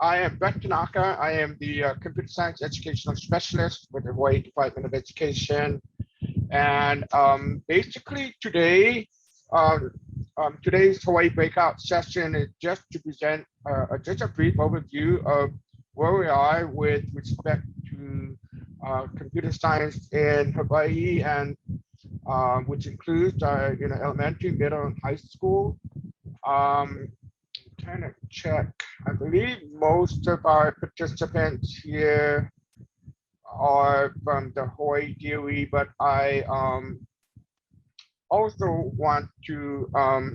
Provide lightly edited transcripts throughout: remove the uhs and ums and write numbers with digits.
I am Brett Tanaka. I am the Computer Science Educational Specialist with the Hawaii Department of Education. And basically today, today's Hawaii Breakout session is just to present just a brief overview of where we are with respect to computer science in Hawaii, and which includes elementary, middle, and high school. Trying to check. I believe most of our participants here are from the Hawaii DOE, but I also want to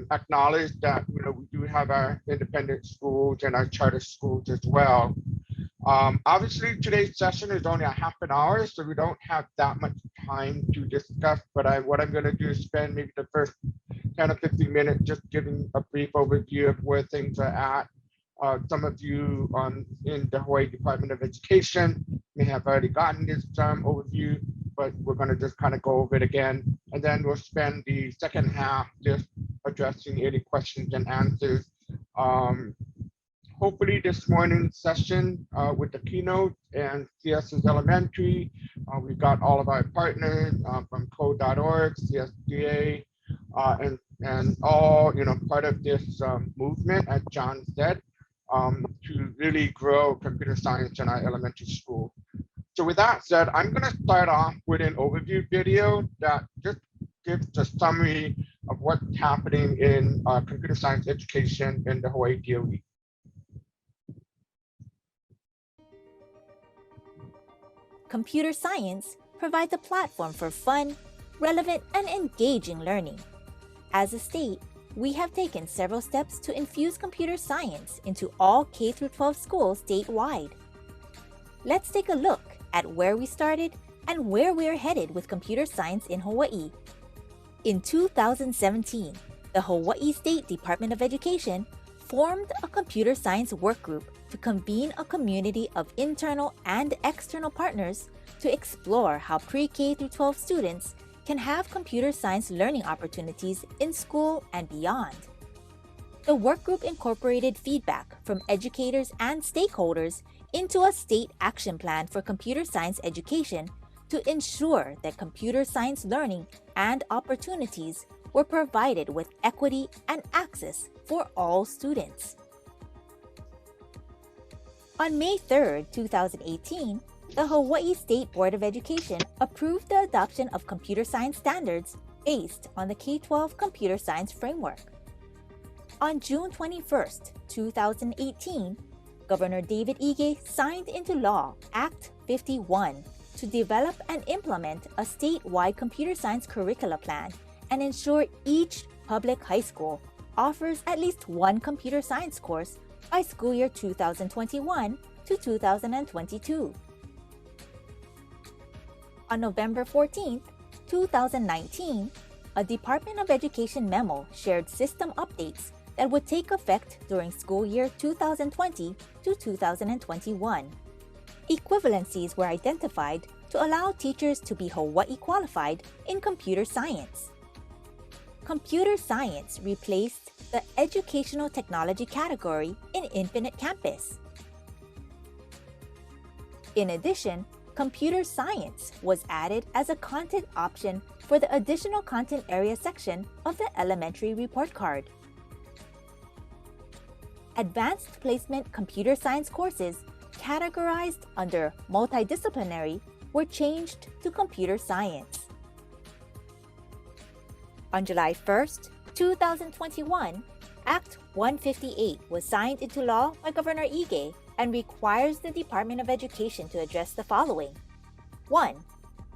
acknowledge that we do have our independent schools and our charter schools as well. Obviously, today's session is only a half an hour, so we don't have that much time to discuss. But what I'm going to do is spend maybe the first 10 or 15 minutes just giving a brief overview of where things are at. Some of you in the Hawaii Department of Education may have already gotten this overview, but we're going to just kind of go over it again. And then we'll spend the second half just addressing any questions and answers. Hopefully this morning's session with the keynote and CS's Elementary, we've got all of our partners from code.org, CSTA, and all part of this movement, as John said, to really grow computer science in our elementary school. So with that said, I'm going to start off with an overview video that just gives a summary of what's happening in computer science education in the Hawaii DOE. Computer science provides a platform for fun, relevant, and engaging learning. As a state, we have taken several steps to infuse computer science into all K-12 schools statewide. Let's take a look at where we started and where we are headed with computer science in Hawaii. In 2017, the Hawaii State Department of Education formed a computer science work group to convene a community of internal and external partners to explore how pre-K through 12 students can have computer science learning opportunities in school and beyond. The work group incorporated feedback from educators and stakeholders into a state action plan for computer science education to ensure that computer science learning and opportunities were provided with equity and access for all students. On May 3, 2018, the Hawaii State Board of Education approved the adoption of computer science standards based on the K-12 Computer Science Framework. On June 21, 2018, Governor David Ige signed into law Act 51 to develop and implement a statewide computer science curricula plan and ensure each public high school offers at least one computer science course by school year 2021 to 2022. On November 14, 2019, a Department of Education memo shared system updates that would take effect during school year 2020 to 2021. Equivalencies were identified to allow teachers to be Hawaii qualified in computer science. Computer science replaced the educational technology category in Infinite Campus. In addition, computer science was added as a content option for the additional content area section of the elementary report card. Advanced placement computer science courses categorized under multidisciplinary were changed to computer science. On July 1, 2021, Act 158 was signed into law by Governor Ige and requires the Department of Education to address the following. 1.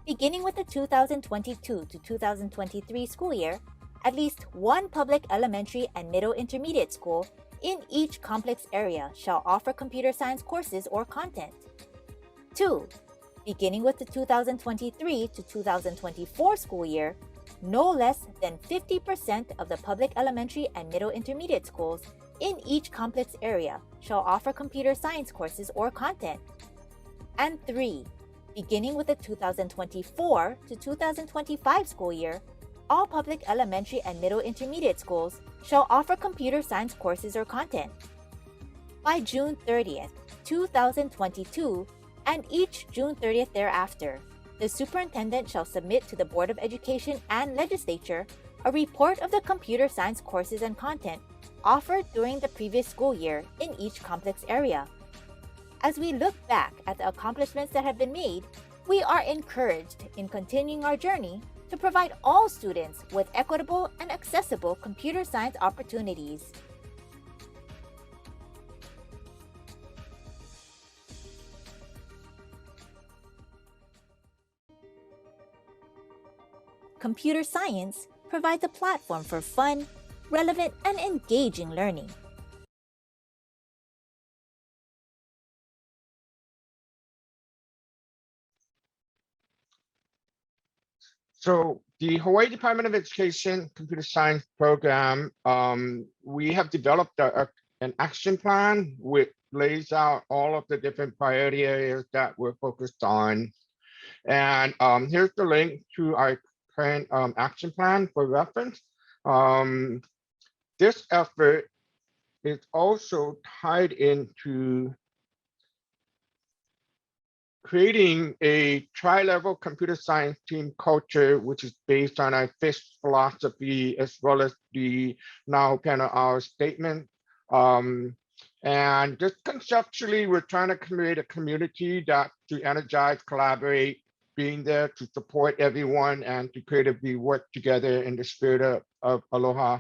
Beginning with the 2022 to 2023 school year, at least one public elementary and middle intermediate school in each complex area shall offer computer science courses or content. 2. Beginning with the 2023 to 2024 school year, no less than 50% of the public elementary and middle intermediate schools in each complex area shall offer computer science courses or content. And 3. Beginning with the 2024 to 2025 school year, all public elementary and middle intermediate schools shall offer computer science courses or content. by June 30th, 2022, and each June 30th thereafter. The superintendent shall submit to the Board of Education and Legislature a report of the computer science courses and content offered during the previous school year in each complex area. As we look back at the accomplishments that have been made, we are encouraged in continuing our journey to provide all students with equitable and accessible computer science opportunities. Computer science provides a platform for fun, relevant, and engaging learning. So the Hawaii Department of Education Computer Science program, we have developed an action plan which lays out all of the different priority areas that we're focused on. And here's the link to our current action plan for reference. This effort is also tied into creating a tri-level computer science team culture, which is based on our FISH philosophy, as well as the now panel hour statement. And just conceptually, we're trying to create a community that to energize, collaborate, being there to support everyone and to creatively work together in the spirit of aloha,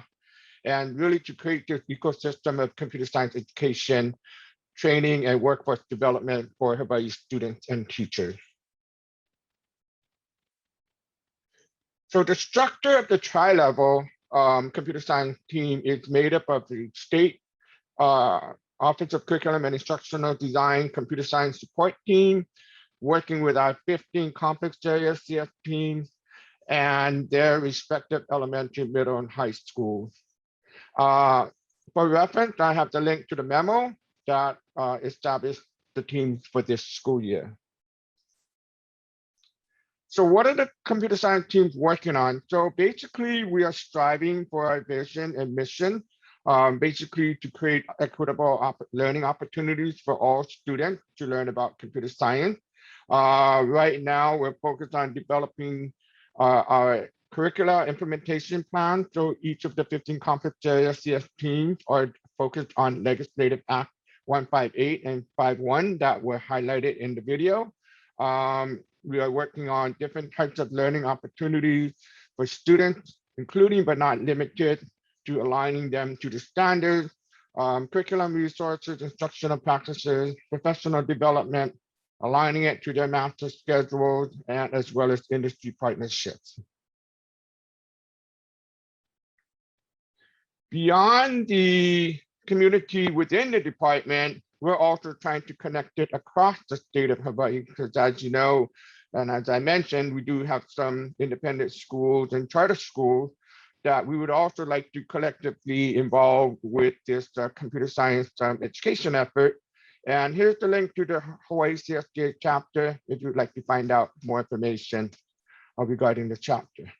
and really to create this ecosystem of computer science education, training, and workforce development for Hawaii students and teachers. So the structure of the tri-level computer science team is made up of the state Office of Curriculum and Instructional Design computer science support team, working with our 15 complex area CS teams and their respective elementary, middle, and high schools. For reference, I have the link to the memo that established the teams for this school year. So what are the computer science teams working on? So basically, we are striving for our vision and mission, basically to create equitable learning opportunities for all students to learn about computer science. Right now, we're focused on developing our curricular implementation plan. So each of the 15 complex area CS teams are focused on Legislative Act 158 and 51 that were highlighted in the video. We are working on different types of learning opportunities for students, including but not limited to aligning them to the standards, curriculum resources, instructional practices, professional development, aligning it to their master schedules, and as well as industry partnerships. Beyond the community within the department, we're also trying to connect it across the state of Hawaii, because as you know, and as I mentioned, we do have some independent schools and charter schools that we would also like to collectively involve with this computer science education effort. And here's the link to the Hawaii CSTA chapter if you'd like to find out more information regarding the chapter.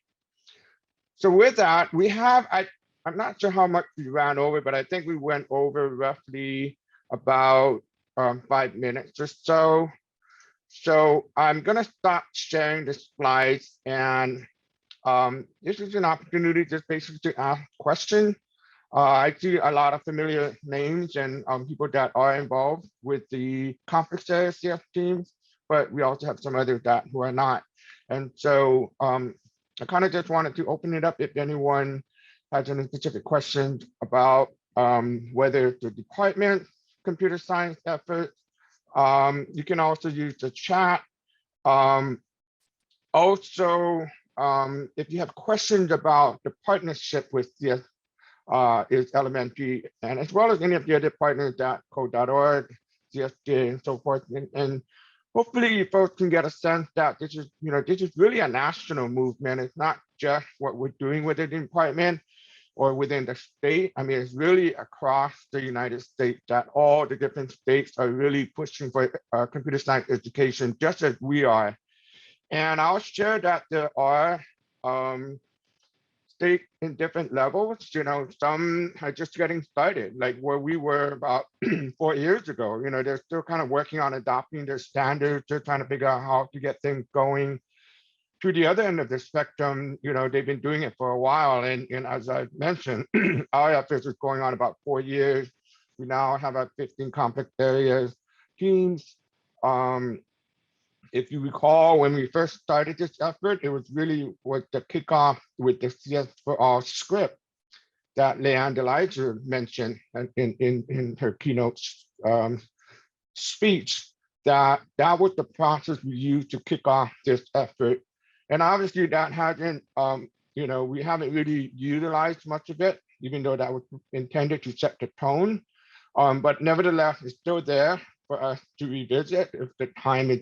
So with that, we have, I'm not sure how much we ran over, but I think we went over roughly about 5 minutes or so. So I'm gonna stop sharing the slides, and this is an opportunity just basically to ask questions. I see a lot of familiar names and people that are involved with the complex area CS teams, but we also have some others that who are not. And so I kind of just wanted to open it up if anyone has any specific questions about whether it's the department computer science efforts. You can also use the chat. Also, if you have questions about the partnership with CS is elementary, and as well as any of the other partners that code.org, CSTA, and so forth. And hopefully you folks can get a sense that this is, this is really a national movement. It's not just what we're doing within the department or within the state. I mean, it's really across the United States that all the different states are really pushing for computer science education, just as we are. And I'll share that there are state in different levels. Some are just getting started, like where we were about 4 years ago. They're still kind of working on adopting their standards. They're trying to figure out how to get things going. To the other end of the spectrum, they've been doing it for a while. And as I mentioned, our efforts is going on about 4 years. We now have our 15 conflict areas teams. If you recall, when we first started this effort, it was the kickoff with the CSforAll script that Leanne Delizer mentioned in her keynote speech, that was the process we used to kick off this effort. And obviously that hasn't, we haven't really utilized much of it, even though that was intended to set the tone. But nevertheless, it's still there for us to revisit if the time is,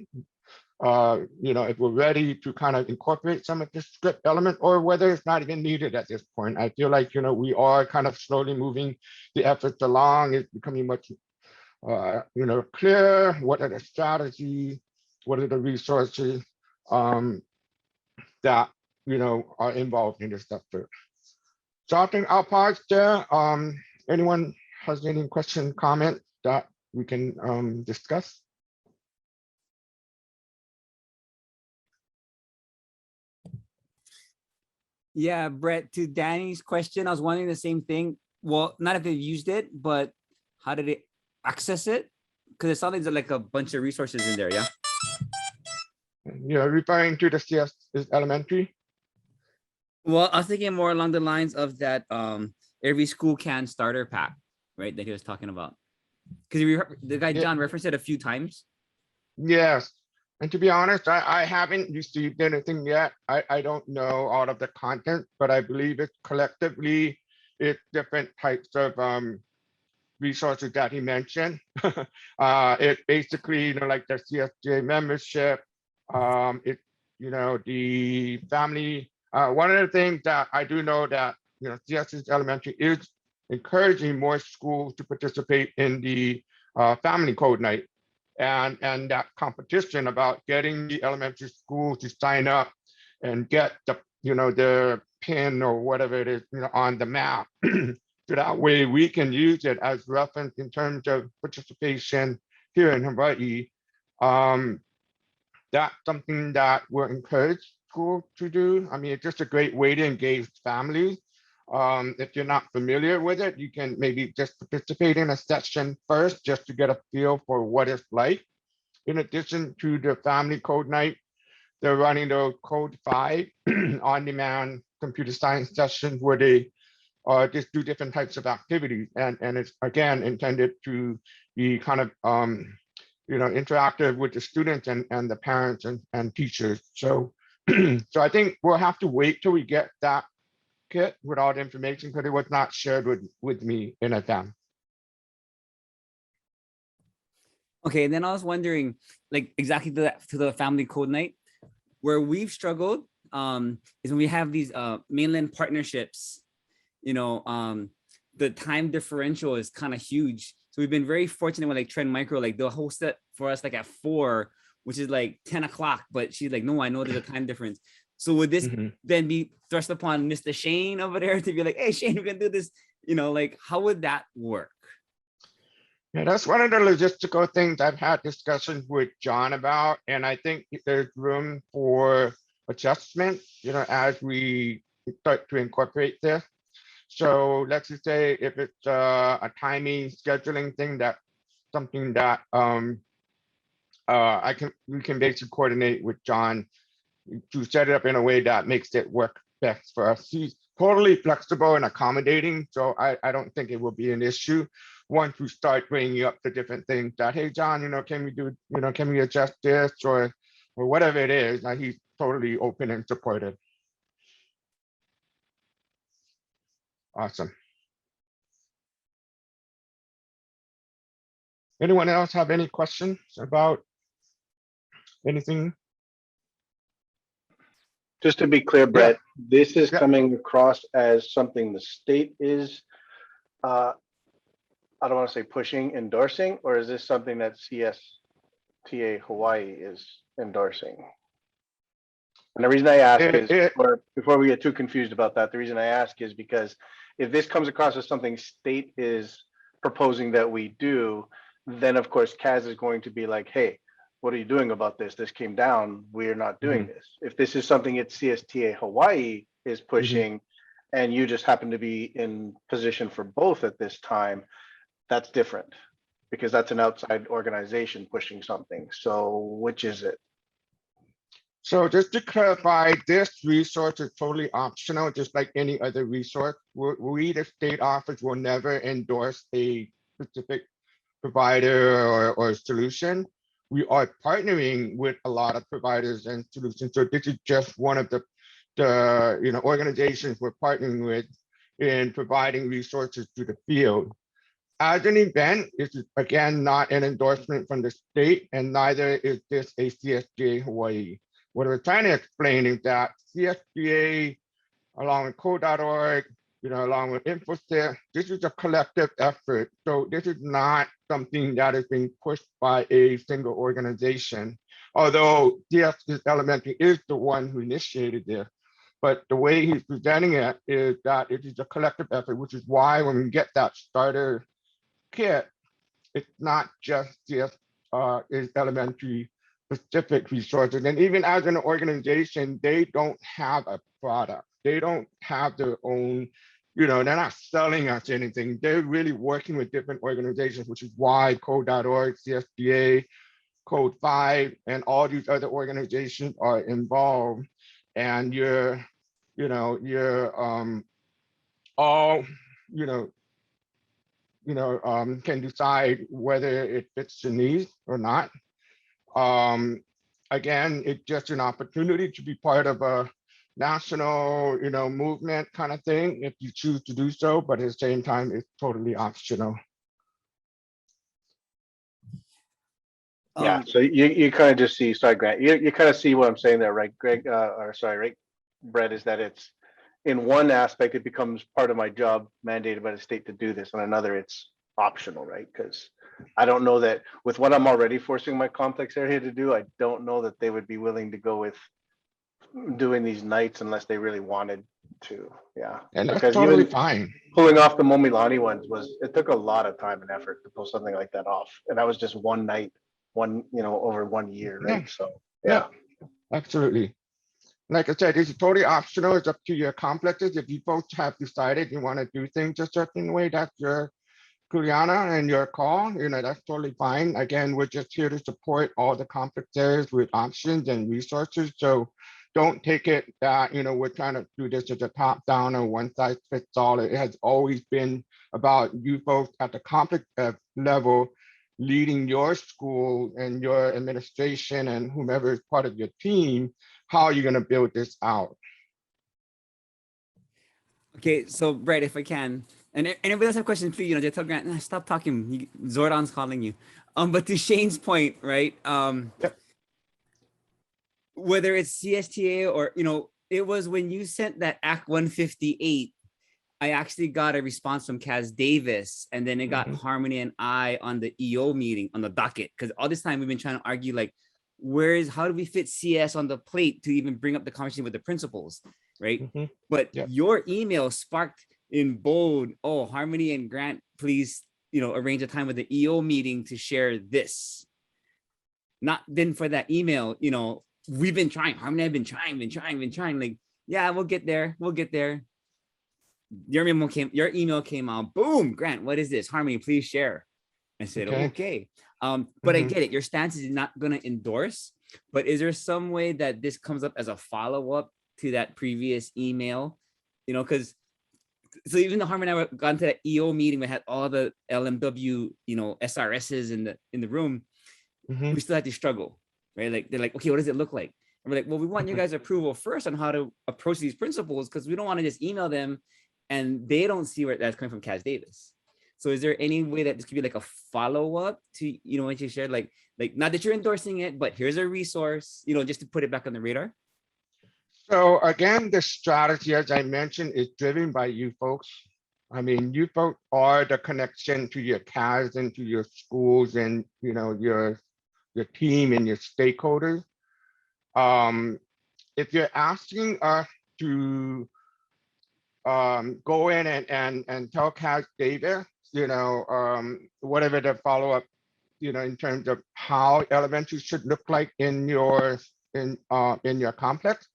if we're ready to kind of incorporate some of the script element, or whether it's not even needed at this point. I feel like, we are kind of slowly moving the efforts along. It's becoming much, clear. What are the strategies? What are the resources that, are involved in this effort? So I think I'll pause there. Anyone has any question, comment that we can discuss? Yeah, Brett, to Danny's question, I was wondering the same thing. Well, not if they used it, but how did they access it? Because it sounds like there's like a bunch of resources in there, yeah? You're referring to the CS elementary? Well, I was thinking more along the lines of that every school can starter pack, right? That he was talking about. Because the guy John referenced it a few times. Yes. And to be honest, I haven't received anything yet. I don't know all of the content, but I believe it's collectively, it's different types of resources that he mentioned. It basically, like the CSTA membership, it, the family. One of the things that I do know that, CSS Elementary is encouraging more schools to participate in the family code night. And that competition about getting the elementary school to sign up and get the, the pin or whatever it is, on the map. So that way we can use it as reference in terms of participation here in Hawaii. That's something that we're encouraged schools to do. I mean, it's just a great way to engage families. If you're not familiar with it, you can maybe just participate in a session first just to get a feel for what it's like. In addition to the family code night, they're running the Code 5 on-demand computer science sessions where they just do different types of activities. And it's, again, intended to be kind of, interactive with the students and the parents and teachers. So, so I think we'll have to wait till we get that kit with all the information, because it was not shared with me in advance. Okay, and then I was wondering, like exactly to the family code night, where we've struggled is when we have these mainland partnerships, the time differential is kind of huge. So we've been very fortunate with like Trend Micro, like they'll host it for us like at 4, which is like 10 o'clock, but she's like, no, I know there's a time difference. So would this then be thrust upon Mr. Shane over there to be like, hey, Shane, we can do this, like how would that work? Yeah, that's one of the logistical things I've had discussions with John about, and I think there's room for adjustment, as we start to incorporate this. So let's just say if it's a timing scheduling thing, that's something that we can basically coordinate with John to set it up in a way that makes it work best for us. He's totally flexible and accommodating, so I don't think it will be an issue once we start bringing up the different things that, hey, John, can we do, can we adjust this or whatever it is. He's totally open and supportive. Awesome. Anyone else have any questions about anything? Just to be clear, Brett, this is coming across as something the state is, I don't want to say pushing, endorsing, or is this something that CSTA Hawaii is endorsing? And the reason I ask It, is, it, before we get too confused about that, the reason I ask is because if this comes across as something state is proposing that we do, then of course CAS is going to be like, hey, what are you doing about this? This came down, we're not doing this. If this is something that CSTA Hawaii is pushing and you just happen to be in position for both at this time, that's different because that's an outside organization pushing something. So which is it? So just to clarify, this resource is totally optional, just like any other resource. We, the state office, will never endorse a specific provider or solution. We are partnering with a lot of providers and solutions. So this is just one of the organizations we're partnering with in providing resources to the field. As an event, this is again not an endorsement from the state, and neither is this a CSTA Hawaii. What we're trying to explain is that CSTA, along with code.org, along with InfoSys, this is a collective effort. So this is not something that is being pushed by a single organization, although CS Elementary is the one who initiated this. But the way he's presenting it is that it is a collective effort, which is why when we get that starter kit, it's not just CS Elementary specific resources. And even as an organization, they don't have a product. They don't have their own, they're not selling us anything. They're really working with different organizations, which is why code.org, CSTA, Code 5, and all these other organizations are involved. And all, can decide whether it fits the needs or not. Again, it's just an opportunity to be part of a national, movement kind of thing if you choose to do so, but at the same time, it's totally optional. Yeah, so you kind of just see, sorry, Grant, you kind of see what I'm saying there, right, Greg, right, Brett, is that it's in one aspect, it becomes part of my job mandated by the state to do this. On another, it's optional, right? Because I don't know that with what I'm already forcing my complex area to do, I don't know that they would be willing to go with doing these nights unless they really wanted to. Yeah, and that's because totally even fine. Pulling off the Momilani ones it took a lot of time and effort to pull something like that off, and that was just one night, over 1 year, right? Yeah. So yeah, Absolutely. Like I said, it's totally optional. It's up to your complexes. If you folks have decided you want to do things a certain way, that's your Kuliana and your call, that's totally fine. Again, we're just here to support all the complexes with options and resources. So don't take it that, we're trying to do this as a top down or one size fits all. It has always been about you folks at the complex level leading your school and your administration and whomever is part of your team, how you're going to build this out. Okay, so Brett, if I can, and anybody else have questions, please, just tell Grant, "Nah, stop talking. Zordon's calling you." But to Shane's point, right? Yep. Whether it's CSTA or, it was when you sent that Act 158, I actually got a response from Kaz Davis, and then it got Harmony and I on the EO meeting on the docket. Because all this time we've been trying to argue, like, how do we fit CS on the plate to even bring up the conversation with the principals, right? But your email sparked in bold, oh, Harmony and Grant, please, arrange a time with the EO meeting to share this. Not then for that email, we've been trying. Harmony, I've been trying. Like, yeah, we'll get there. Your email came out. Boom, Grant, what is this? Harmony, please share. I said, okay. But I get it. Your stance is not going to endorse, but is there some way that this comes up as a follow-up to that previous email? Because so even though Harmony and I got into that EO meeting, we had all the LMW, SRSs in the room, we still had to struggle, right? Like, they're like, okay, what does it look like? And we're like, well, we want your guys' approval first on how to approach these principles, because we don't want to just email them and they don't see where that's coming from Kaz Davis. So is there any way that this could be like a follow-up to, what you shared, like not that you're endorsing it, but here's a resource, just to put it back on the radar? So again, the strategy, as I mentioned, is driven by you folks. I mean, you folks are the connection to your CAS and to your schools and, your team and your stakeholders. if you're asking us to go in and tell Cas Davis, whatever the follow-up, in terms of how elementary should look like in your complex,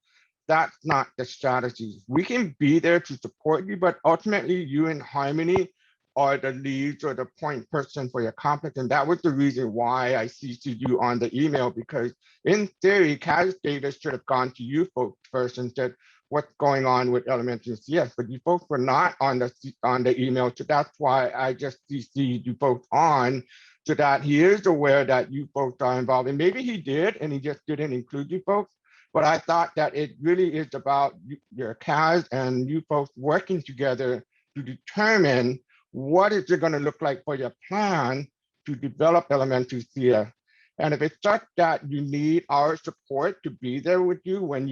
that's not the strategy. We can be there to support you, but ultimately you and Harmony are the leads or the point person for your complex. And that was the reason why I CC'd you on the email, because in theory, Cas Davis should have gone to you folks first and said, what's going on with elementary CS, but you folks were not on the email. So that's why I just CC'd you folks on, so that he is aware that you folks are involved. And maybe he did, and he just didn't include you folks. But I thought that it really is about your Cas and you folks working together to determine what is it going to look like for your plan to develop elementary CS. And if it's such that you need our support to be there with you when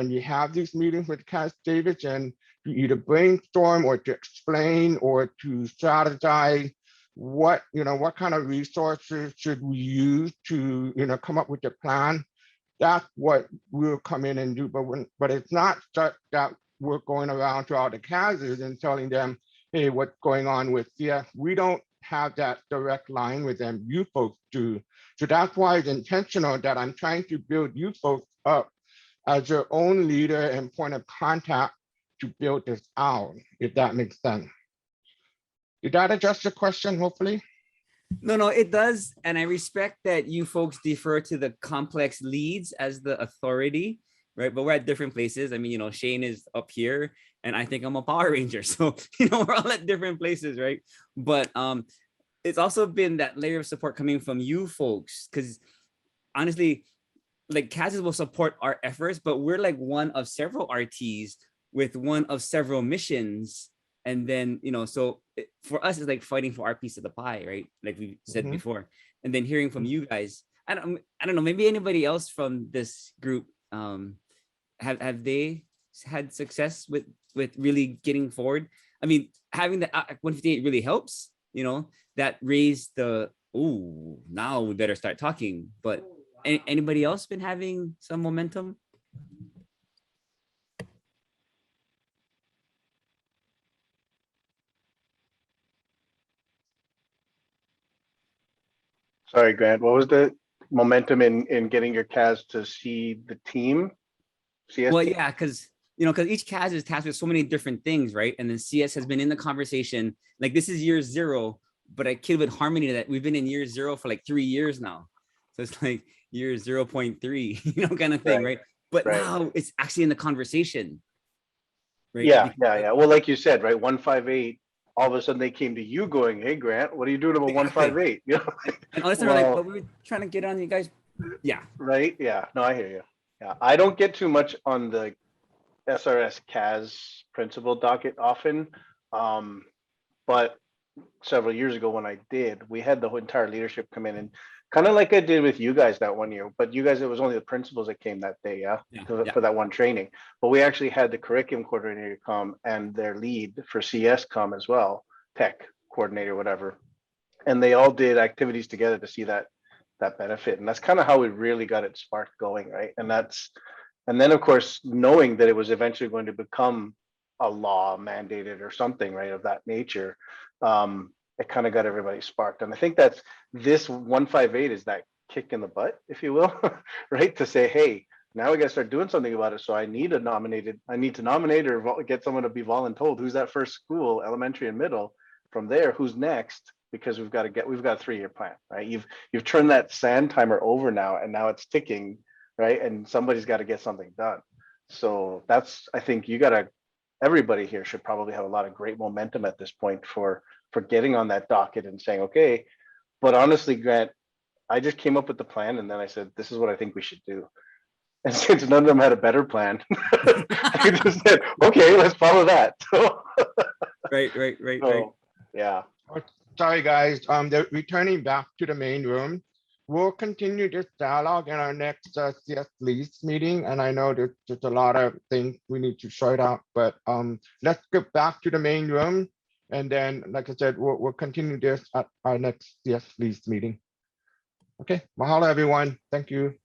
you have these meetings with Cas Davis, and to either brainstorm or to explain or to strategize what kind of resources should we use to come up with a plan, that's what we'll come in and do. But it's not such that we're going around to all the Cases and telling them, hey, what's going on with CS. We don't have that direct line with them. You folks do. So that's why it's intentional that I'm trying to build you folks up as your own leader and point of contact to build this out, if that makes sense. Did that address your question, hopefully? No, it does. And I respect that you folks defer to the complex leads as the authority, right? But we're at different places. I mean, Shane is up here and I think I'm a Power Ranger. So, we're all at different places, right? But it's also been that layer of support coming from you folks, because honestly, like Cas will support our efforts, but we're like one of several RTs with one of several missions. And then, so for us, it's like fighting for our piece of the pie, right? Like we said before. And then hearing from you guys, I don't know, maybe anybody else from this group, have they had success with really getting forward? I mean, having the 158 really helps, that raised the, now we better start talking. But anybody else been having some momentum? Sorry, Grant, what was the momentum in getting your Cas to see the team? CS Well, team? yeah, because each Cas is tasked with so many different things, right? And then CS has been in the conversation. Like this is year 0, but I kid with Harmony that we've been in year 0 for like 3 years now. So it's like year 0.3, kind of thing, right? But now it's actually in the conversation, right? Yeah. Well, like you said, right, 158. All of a sudden they came to you going, hey, Grant, what are you doing about 158? And honestly, like, but we were trying to get on you guys. Yeah. Right. Yeah. No, I hear you. Yeah. I don't get too much on the SRS CAS principal docket often. But several years ago when I did, we had the whole entire leadership come in, and kind of like I did with you guys that one year, but you guys, it was only the principals that came that day, for that one training. But we actually had the curriculum coordinator come and their lead for CS come as well, tech coordinator, whatever. And they all did activities together to see that benefit. And that's kind of how we really got it sparked going, right? And then of course, knowing that it was eventually going to become a law mandated or something, right, of that nature, it kind of got everybody sparked. And I think that's this 158 is that kick in the butt, if you will, right? To say, hey, now we got to start doing something about it. So I need to nominate or get someone to be voluntold. Who's that first school, elementary and middle? From there, who's next? Because we've got a 3-year plan, right? You've turned that sand timer over now, and now it's ticking, right? And somebody's got to get something done. So that's, I think everybody here should probably have a lot of great momentum at this point for getting on that docket and saying, okay, but honestly, Grant, I just came up with the plan and then I said, this is what I think we should do. And since none of them had a better plan, I just said, okay, let's follow that. Right. Yeah. Sorry, guys. They're returning back to the main room. We'll continue this dialogue in our next CS leads meeting. And I know there's a lot of things we need to sort out, but let's get back to the main room. And then, like I said, we'll continue this at our next CS leads meeting. Okay, mahalo, everyone. Thank you.